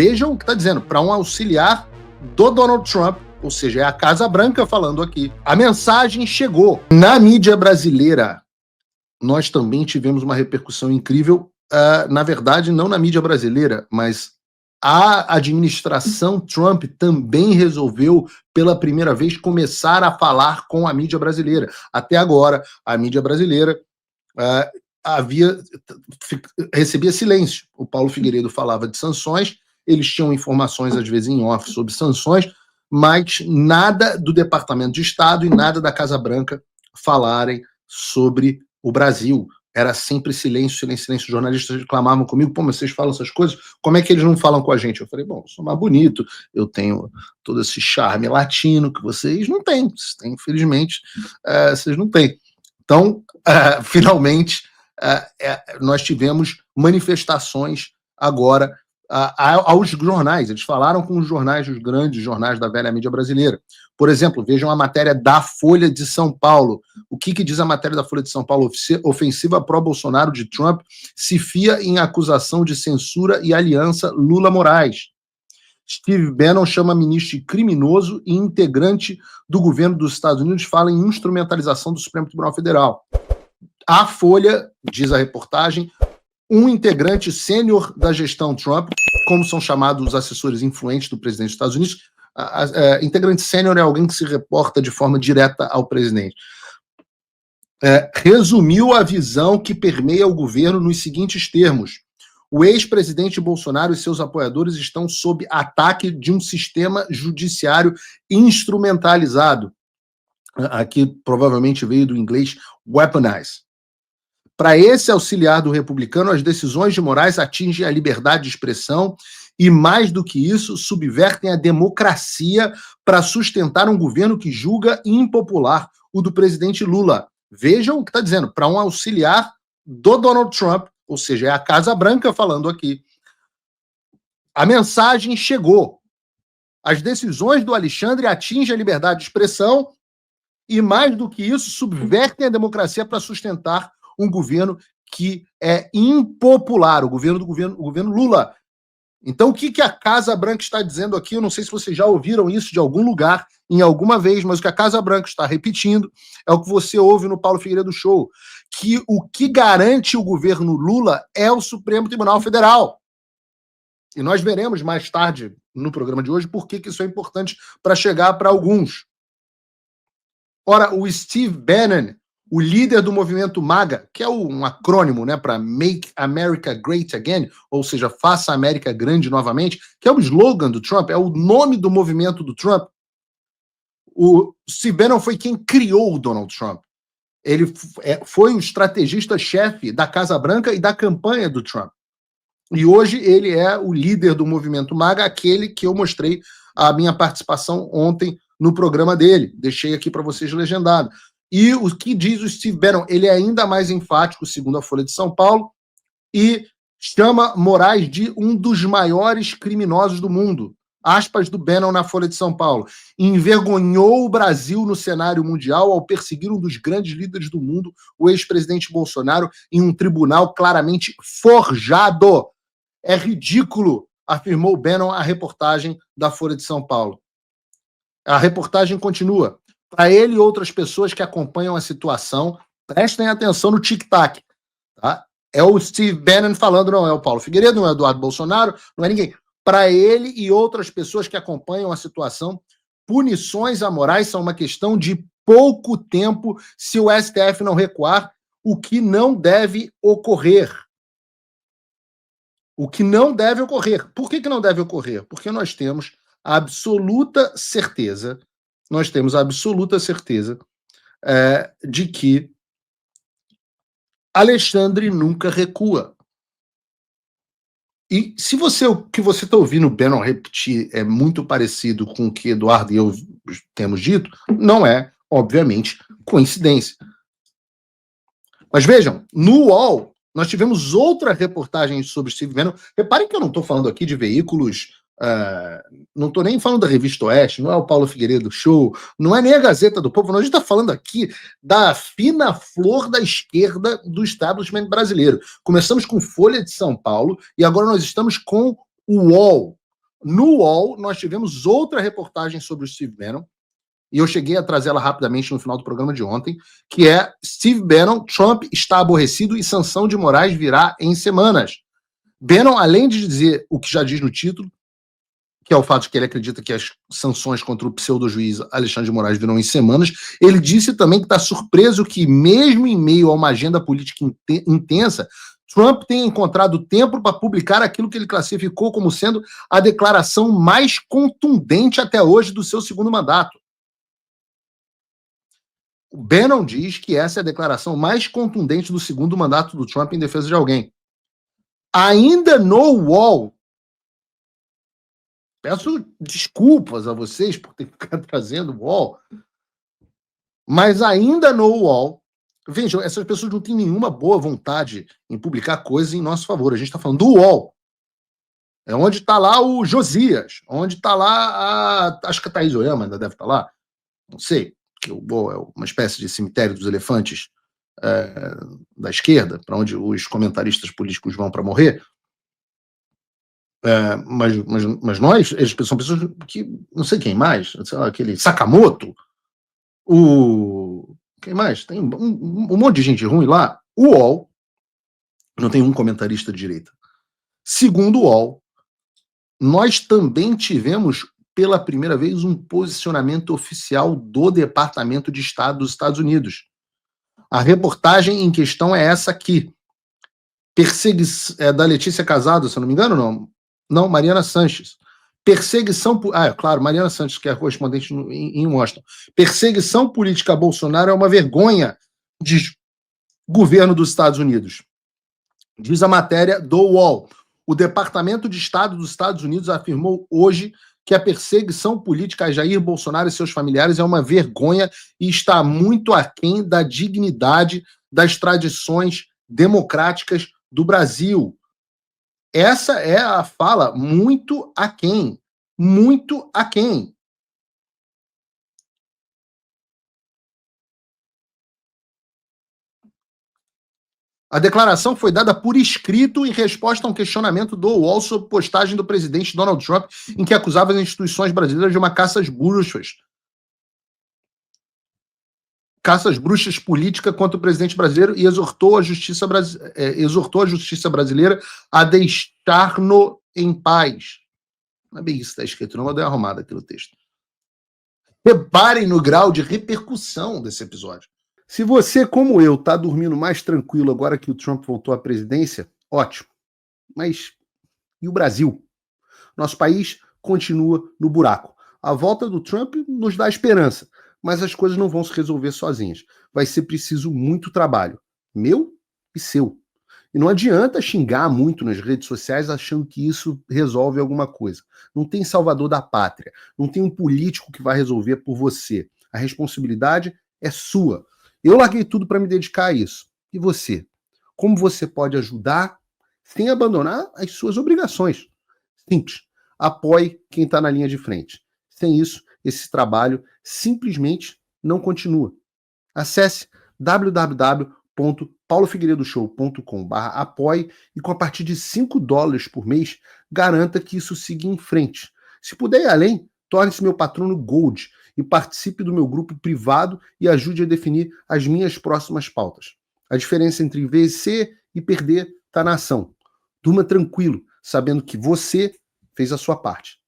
Vejam o que está dizendo, para um auxiliar do Donald Trump, ou seja, é a Casa Branca falando aqui. A mensagem chegou. Na mídia brasileira, nós também tivemos uma repercussão incrível, na verdade, não na mídia brasileira, mas a administração Trump também resolveu, pela primeira vez, começar a falar com a mídia brasileira. Até agora, a mídia brasileira recebia silêncio. O Paulo Figueiredo falava de sanções, eles tinham informações, às vezes, em off sobre sanções, mas nada do Departamento de Estado e nada da Casa Branca falarem sobre o Brasil. Era sempre silêncio, silêncio, silêncio. Os jornalistas reclamavam comigo, pô, mas vocês falam essas coisas, como é que eles não falam com a gente? Eu falei, bom, eu sou mais bonito, eu tenho todo esse charme latino que vocês não têm, infelizmente, vocês não têm. Então, finalmente, nós tivemos manifestações agora aos jornais. Eles falaram com os jornais, os grandes jornais da velha mídia brasileira. Por exemplo, vejam a matéria da Folha de São Paulo. O que diz a matéria da Folha de São Paulo? Ofensiva pró-Bolsonaro de Trump se fia em acusação de censura e aliança Lula-Moraes. Steve Bannon chama ministro de criminoso e integrante do governo dos Estados Unidos fala em instrumentalização do Supremo Tribunal Federal. A Folha, diz a reportagem, um integrante sênior da gestão Trump, como são chamados os assessores influentes do presidente dos Estados Unidos, integrante sênior é alguém que se reporta de forma direta ao presidente, resumiu a visão que permeia o governo nos seguintes termos: o ex-presidente Bolsonaro e seus apoiadores estão sob ataque de um sistema judiciário instrumentalizado. Aqui provavelmente veio do inglês weaponize. Para esse auxiliar do republicano, as decisões de Moraes atingem a liberdade de expressão e, mais do que isso, subvertem a democracia para sustentar um governo que julga impopular, o do presidente Lula. Vejam o que está dizendo, para um auxiliar do Donald Trump, ou seja, é a Casa Branca falando aqui. A mensagem chegou. As decisões do Alexandre atingem a liberdade de expressão e, mais do que isso, subvertem a democracia para sustentar um governo que é impopular, o governo Lula. Então, o que a Casa Branca está dizendo aqui? Eu não sei se vocês já ouviram isso de algum lugar, em alguma vez, mas o que a Casa Branca está repetindo é o que você ouve no Paulo Figueiredo Show, que o que garante o governo Lula é o Supremo Tribunal Federal. E nós veremos mais tarde, no programa de hoje, por que isso é importante para chegar para alguns. Ora, o Steve Bannon, o líder do movimento MAGA, que é um acrônimo, né, para Make America Great Again, ou seja, faça a América grande novamente, que é o slogan do Trump, é o nome do movimento do Trump. O Steve Bannon foi quem criou o Donald Trump. Ele foi o estrategista-chefe da Casa Branca e da campanha do Trump. E hoje ele é o líder do movimento MAGA, aquele que eu mostrei a minha participação ontem no programa dele. Deixei aqui para vocês legendado. E o que diz o Steve Bannon? Ele é ainda mais enfático, segundo a Folha de São Paulo, e chama Moraes de um dos maiores criminosos do mundo. Aspas do Bannon na Folha de São Paulo. Envergonhou o Brasil no cenário mundial ao perseguir um dos grandes líderes do mundo, o ex-presidente Bolsonaro, em um tribunal claramente forjado. É ridículo, afirmou Bannon à reportagem da Folha de São Paulo. A reportagem continua. Para ele e outras pessoas que acompanham a situação, prestem atenção no tic-tac. Tá? É o Steve Bannon falando, não é o Paulo Figueiredo, não é o Eduardo Bolsonaro, não é ninguém. Para ele e outras pessoas que acompanham a situação, punições a Moraes são uma questão de pouco tempo se o STF não recuar, o que não deve ocorrer. O que não deve ocorrer. Por que não deve ocorrer? Porque nós temos a absoluta certeza de que Alexandre nunca recua. E se o que você está ouvindo o Bannon repetir é muito parecido com o que Eduardo e eu temos dito, não é, obviamente, coincidência. Mas vejam, no UOL, nós tivemos outra reportagem sobre Steve Bannon. Reparem que eu não estou falando aqui de veículos... não estou nem falando da Revista Oeste, não é o Paulo Figueiredo Show, não é nem a Gazeta do Povo, nós estamos falando aqui da fina flor da esquerda do establishment brasileiro. Começamos com Folha de São Paulo e agora nós estamos com o UOL. No UOL, nós tivemos outra reportagem sobre o Steve Bannon, e eu cheguei a trazê-la rapidamente no final do programa de ontem, que é Steve Bannon, Trump está aborrecido e sanção de Moraes virá em semanas. Bannon, além de dizer o que já diz no título, que é o fato de que ele acredita que as sanções contra o pseudo-juiz Alexandre de Moraes virão em semanas, ele disse também que está surpreso que, mesmo em meio a uma agenda política intensa, Trump tenha encontrado tempo para publicar aquilo que ele classificou como sendo a declaração mais contundente até hoje do seu segundo mandato. O Bannon diz que essa é a declaração mais contundente do segundo mandato do Trump em defesa de alguém. Ainda no UOL, peço desculpas a vocês por ter que ficar trazendo o UOL, mas ainda no UOL, vejam, essas pessoas não têm nenhuma boa vontade em publicar coisas em nosso favor. A gente está falando do UOL. É onde está lá o Josias, onde está lá acho que a Thaís Oyama ainda deve estar lá, não sei, que o UOL é uma espécie de cemitério dos elefantes da esquerda, para onde os comentaristas políticos vão para morrer. Mas nós, eles são pessoas que, não sei quem mais, sei lá, aquele Sakamoto, quem mais? Tem um monte de gente ruim lá. O UOL não tem um comentarista de direita. Segundo o UOL, nós também tivemos, pela primeira vez, um posicionamento oficial do Departamento de Estado dos Estados Unidos. A reportagem em questão é essa aqui. Da Letícia Casado, se eu não me engano, não. Não, Mariana Sanches. Perseguição... claro, Mariana Sanches, que é correspondente em Washington. Perseguição política a Bolsonaro é uma vergonha, diz governo dos Estados Unidos. Diz a matéria do UOL. O Departamento de Estado dos Estados Unidos afirmou hoje que a perseguição política a Jair Bolsonaro e seus familiares é uma vergonha e está muito aquém da dignidade das tradições democráticas do Brasil. Essa é a fala muito aquém. Muito aquém. A declaração foi dada por escrito em resposta a um questionamento do UOL sobre postagem do presidente Donald Trump, em que acusava as instituições brasileiras de uma caça às bruxas. Caça às bruxas política contra o presidente brasileiro e exortou a justiça brasileira a deixar-no em paz. Não é bem isso que está escrito, não, eu dei uma arrumada aqui no texto. Reparem no grau de repercussão desse episódio. Se você, como eu, está dormindo mais tranquilo agora que o Trump voltou à presidência, ótimo. Mas e o Brasil? Nosso país continua no buraco. A volta do Trump nos dá esperança, mas as coisas não vão se resolver sozinhas. Vai ser preciso muito trabalho, meu e seu. E não adianta xingar muito nas redes sociais achando que isso resolve alguma coisa. Não tem salvador da pátria, não tem um político que vai resolver por você. A responsabilidade é sua. Eu larguei tudo para me dedicar a isso. E você? Como você pode ajudar sem abandonar as suas obrigações? Simples. Apoie quem está na linha de frente. Sem isso, esse trabalho simplesmente não continua. Acesse www.paulofigueiredoshow.com/apoie e com a partir de $5 por mês, garanta que isso siga em frente. Se puder ir além, torne-se meu patrono Gold e participe do meu grupo privado e ajude a definir as minhas próximas pautas. A diferença entre vencer e perder está na ação. Durma tranquilo, sabendo que você fez a sua parte.